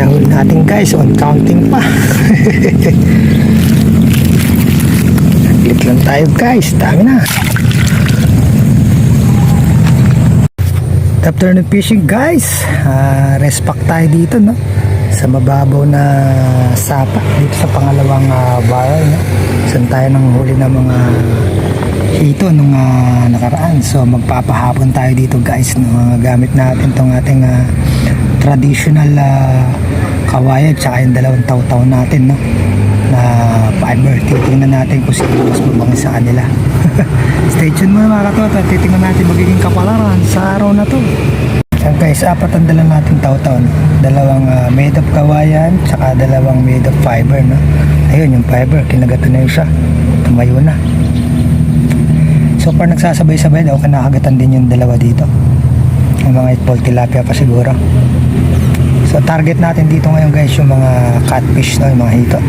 nahuli natin guys, on counting pa. Click lang tayo guys, dami na. Afternoon fishing guys, rest pack tayo dito, no, sa mababaw na sapa dito sa pangalawang barrel, no? Saan tayo nang huli ng mga hito nung nakaraan. So magpapahapon tayo dito guys, no? Gamit natin tong ating traditional kawayan tsaka yung dalawang taw-taw natin, no, na fiber. Titingnan natin kung sino mas mabangis sa kanila. Stay tuned muna mga katoto, titingnan natin magiging kapalaran sa araw na to. Yan guys, apat ang dala natin taw-taw, no? Dalawang made of kawayan tsaka dalawang made of fiber, no? Ayun yung fiber, kinagatan na yung siya, tumayo na. So far nagsasabay-sabay daw, kinakagatan din yung dalawa dito. Yung mga itpol tilapia pa siguro. So target natin dito ngayon guys yung mga catfish, no, yung mga hito.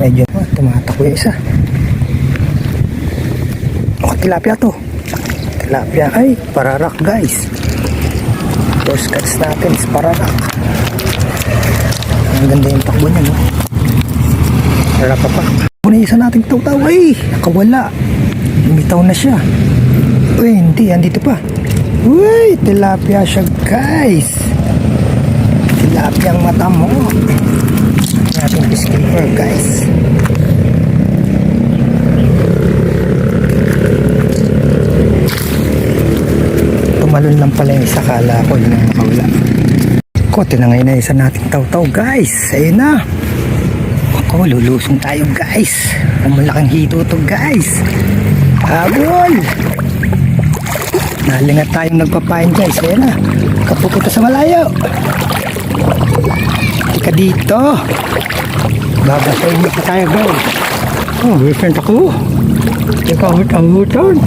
Medyo tumatakbo yung isa. Tilapia to. Tilapia ay pararak guys. First catch natin is pararak. Ang ganda yung takbo niya, no? Pararak pa. Muna isa nating taw-taw. Ay, nakawala. Lumitaw na siya. Uy, hindi. Andito pa. Uy, tilapia siya guys. Tilapia ang mata mo. Ating fish keeper guys. Tumalon lang pala yung isa, kala ko yun ang nakawala. Kote na ngayon na isa nating taw-taw guys. Ayun na. Ako, lulusong tayo guys. Ang malaking hito to guys. Habol. Nalingat tayong nagpapain guys. Ayun na. Kapupunta sa malayo. Ika dito. Babasayin mo pa tayo guys. Oh, recent ako. Ika hutang-hutang.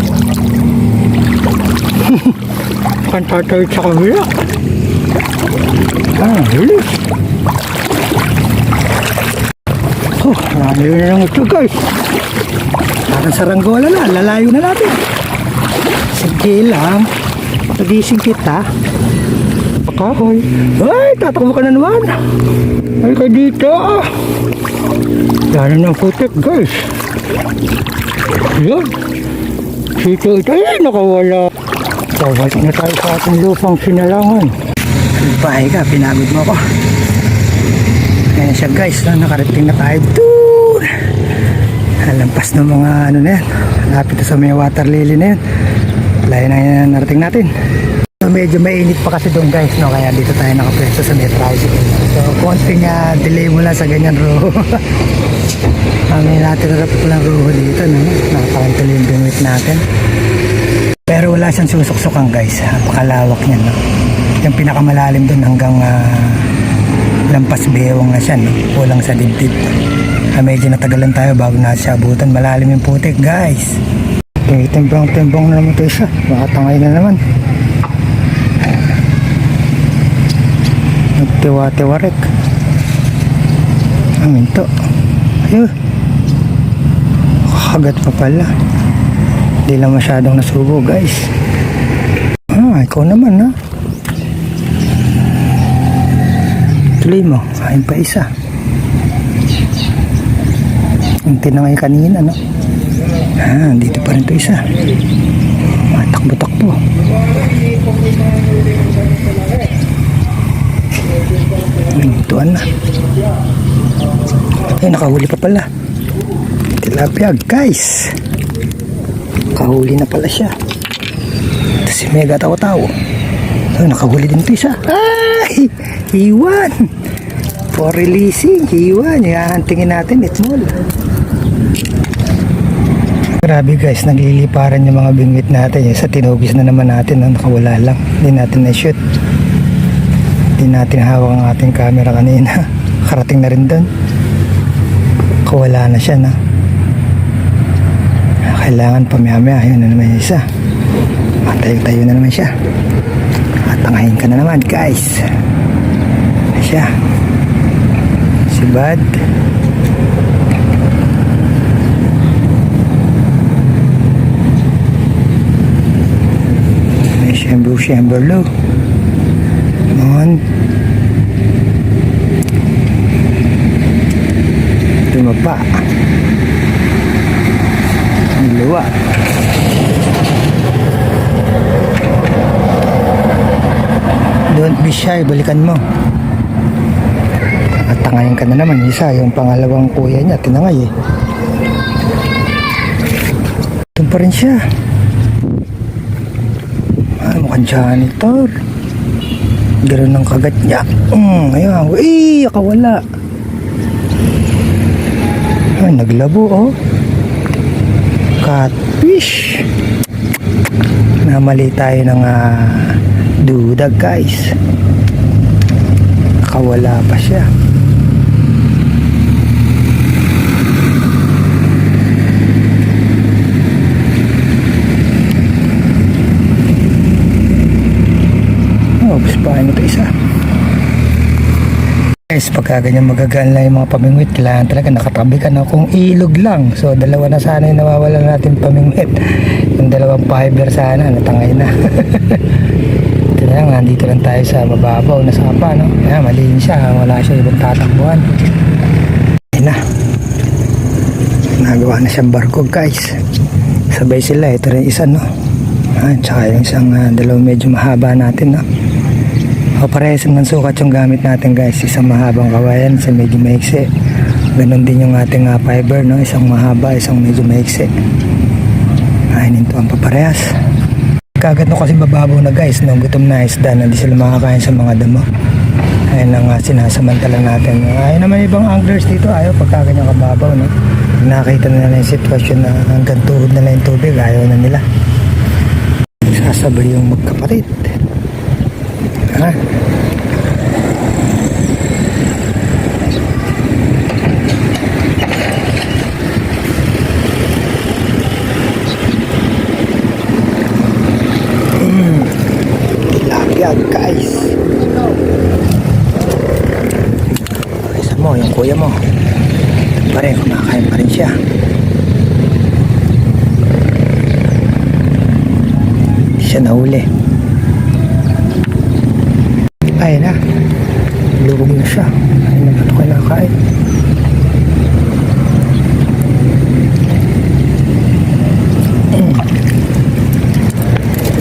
Kantatawid sa kabila. Bilis. Oh, lalayo na lang ito guys. Parang saranggola na, lalayo na natin. Sige lang. Pagising kita. Pakahoy. Ay, tatakbo ka na naman. Ay, ka dito. Yan ang putik guys. Yan. Sito ito. Ay, nakawala. Tawag na tayo sa ating lupang sinalangan. Bahay ka, pinagod mo ako. Ayan siya guys, no? Nakarating na tayo doon. Lampas ng mga ano na yan. Lapit sa may water lily na yan. Layo na yan narating natin. So, medyo mainit pa kasi doon guys, no? Kaya dito tayo nakapreso sa may tricycle. So konting delay mula sa ganyan roho. May natin narap ko lang roho dito, no? Nakakarantili yung bingwit natin. Pero wala siyang susuksukan guys. Napakalawak niyan, no? Yung pinakamalalim doon hanggang lampas bewang na siya, no? Kulang sa dibdib. Medyo natagalan tayo bago nasa abutan. Malalim yung putik guys. Timbang-timbang na naman ito isa. Makatangay na naman. Nagtiwa-tiwarek. Aminto. Ayun. Kagat pa pala. Hindi lang masyadong nasubo guys. Ikaw naman ha. Tuloy mo. Kain pa isa. Ang tinangay kanina, no? Dito pa rin ito isa. Matakbo-takbo. Tuan na. Ay, nakahuli pa pala. Tilapia guys. Nakahuli na pala siya. Ito si Mega Taw-Taw. Nakahuli din ito isa. Ay! Hiwan! For releasing, hiwan. Ihahantingin natin, itmol. Grabe guys, nagliliparan yung mga bingwit natin. Sa tinugis na naman natin, no? Nakawala lang. Hindi natin na-shoot. Hindi natin hawak ang ating camera kanina. Karating na rin doon. Kawala na siya, no? Kailangan pamaya-maya. Ayun na naman yung isa. Tayo-tayo na naman siya. Atangahin ka na naman guys. Ano siya? Si Bad. May Shember low. Come on. Don't be shy, balikan mo. At tangayin ka na naman, isa, yung pangalawang kuya niya, tinangay eh. Doon pa rin siya. Mukhang janitor. Gano'n ang kagat niya. Ayan. Akawala. Ay, naglabo oh. Catfish. Namali tayo ng dudag guys. Nakawala pa siya. Bispahin ito isa. Guys, pagka ganyan magagaan lang yung mga pamingwit, kailangan talaga nakatabi ka na kung ilog lang. So dalawa na sana yung nawawala natin pamingwit. Yung dalawang fiber sana natangay na. Ito na lang, nandito lang tayo sa mababaw na sapa, no? Kaya maliin siya, wala siya ibang tatakbuhan. Ayun na, nagawa na siyang barko guys. Sabay sila, ito rin isa, no? Tsaka yung isang dalawang medyo mahaba natin, no? O parehas ng sukat yung gamit natin guys. Isang mahabang kawayan, isang medyo maiksi. Ganon din yung ating fiber, no? Isang mahaba, isang medyo maiksi. Ayun ito ang paparehas. Kagat no kasi bababaw na guys, no? Gutom na isda na hindi sila makakain sa mga damo. Ayun ang sinasamantala natin. Ayun naman ibang anglers dito, ayaw pagkaganyan kababaw, no? Nakita na nila yung sitwasyon na hanggang tuhod na lang yung tubig, ayaw na nila. Sasabay yung magkapatid. Ha? Tilapia guys. Isa mo, yung kuya mo. Pare, kumakain pa rin siya. Siya nahuli. Ayun na. Lubog na siya. Ayun na ito kinakain.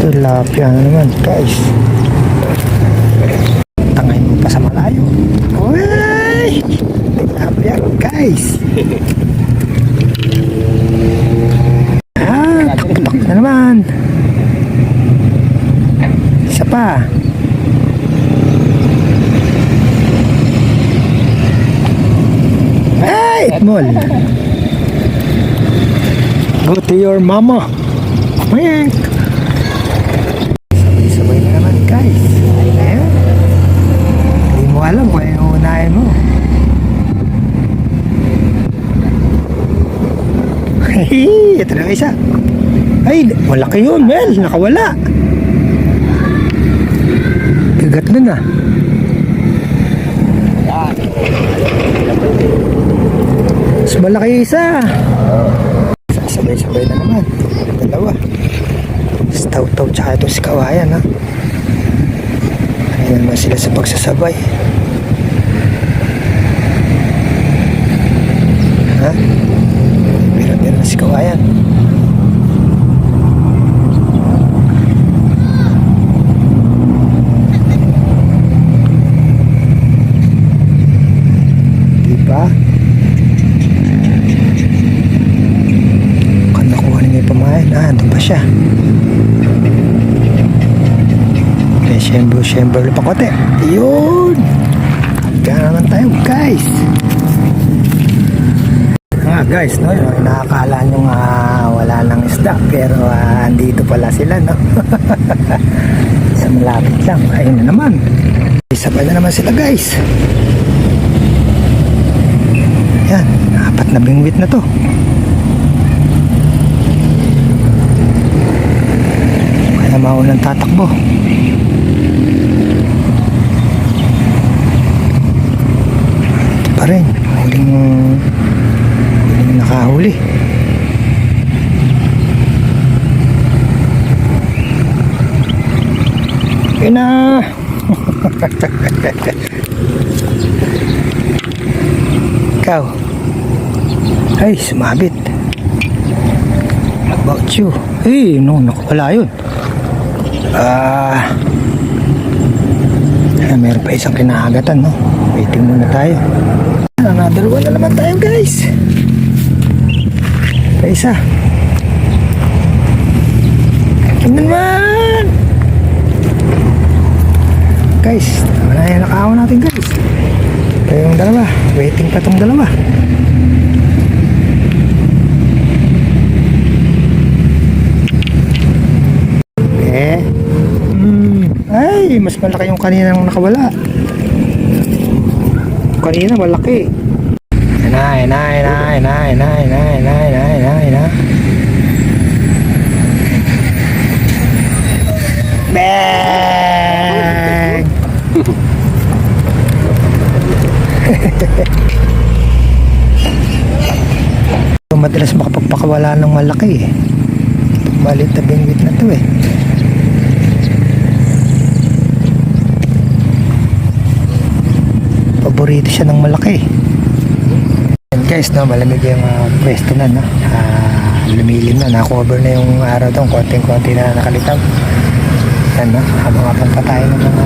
Tilapia na naman guys. Tangay mo pa sa malayo. Uy! Tilapia guys. Tuktok na naman. Isa pa. Mall. Go to your mama. Quick. Sabay na naman guys. Ayan. Hindi mo alam kung yung unahin mo. Ito na isa. Ay, malaki yun Mel. Nakawala. Gagat nun ah. Mas malaki isa. Sabay-sabay na naman. Dalawa. Taw-taw tsaka ito si kawayan ha. Ayan naman sila sa pagsasabay. Ha? Meron na si kawayan. Diba? Doon pa siya. Okay, syembro lupakote. Yun! Gana naman tayo guys. Guys, no? Nakakala nyo wala nang isda. Pero andito pala sila, no? Sa malapit lang. Ayun na naman. Sabay na naman sila guys. Yan, 4 na bingwit na to. Maunang tatakbo. Ito pa rin. Huling nakahuli. Yun na. Ikaw. Ay, sumabit. What about you? Hey, no, nakawala yun. Meron pa isang kinahagatan, no? Waiting muna tayo. Another one na naman tayo, guys. Pa isa. Ano naman? Guys, wala yung nakahawa natin, guys. Ito yung dalawa. Waiting pa tong dalawa. Ay, mas malaki yung kanina nang nakawala. Kanina malaki. Yan na. Bang! Madalas makapagpakawala ng malaki eh. Malit na bingwit na to eh. Paborito siya ng malaki. And guys, no, malamig yung pwesto na, no? Lumilim na, na-cover na yung araw doon, konting-konti na nakalitaw. Yan, no? Habang pa tayo ng mga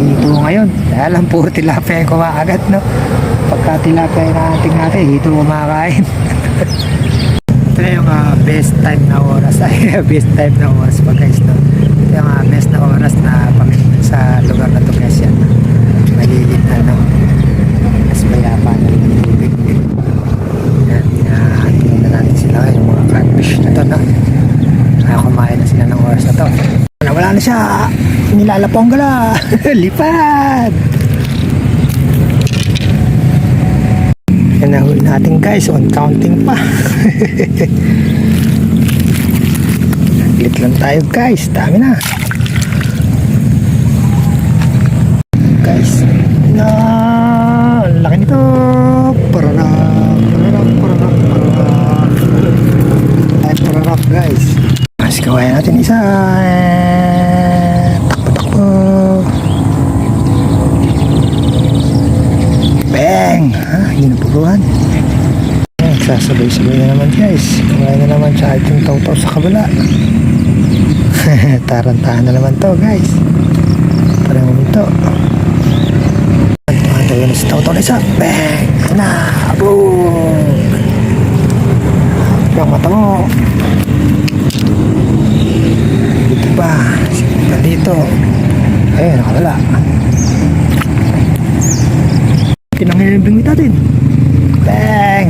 hito ngayon. Dahil ang puro tilapia yung kumakagat, no? Pagka tilapia yung nakating natin, hito kumakain. Ito na yung best time na oras. Best time na oras pa, guys, no? Ito yung best na oras na panginoon sa lugar na ito, guys, yan. Malilit na, no? Mas mayapa na yung tubig. Yan, hinahantin na natin sila yung mga catfish na to, no? Kumain na sila ng oras na to. Wala na siya. Nilalapong gala. Lipad. Yan nahuli natin, guys. On counting pa. Lit lang tayo, guys. Dami na. Guys. Na. Ang laki nito. Pararap, guys. Mas kawain natin isa. Takbo. Bang! Ginupuruhan. Sasabay-sabay na naman, guys. Kumain na naman sa ating taw-taw sa kabala. Tarantahan na naman to, guys. Parang umito. Ito yun sa taw-taw na isa. Bang! Na! Boom! Yung mata mo. Dito ba? Dito. Ayun, nakawala. Pinangilibing natin. Bang!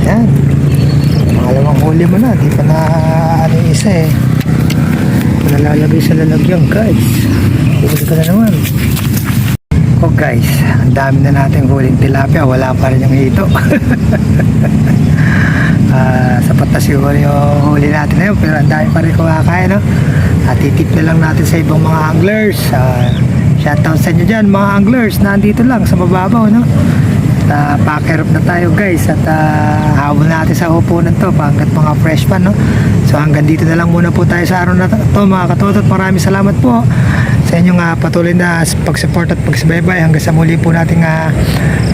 Yan. Pangalawang huli mo na. Di pa na ano yung isa eh. Nalalagay sa lalagyan, guys. Huli ka na naman. Oh, guys. Ang dami na natin huling tilapia. Wala pa rin yung hito. Sapat na siguro yung huli natin na yun, pero ang dami pa rin kumakain, no? At titip na lang natin sa ibang mga anglers. Shoutout sa inyo dyan, mga anglers, nandito lang sa mababaw, no? Pack-up na tayo, guys, at habol natin sa upunan to hanggat mga freshman, no? So hanggang dito na lang muna po tayo sa araw na to, mga katotot. Maraming salamat po sa inyong patuloy na pag-support at pagsubaybay hanggang sa muli po nating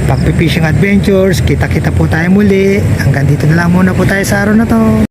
pag-fishing adventures. Kita-kita po tayo muli. Hanggang dito na lang muna po tayo sa araw na to.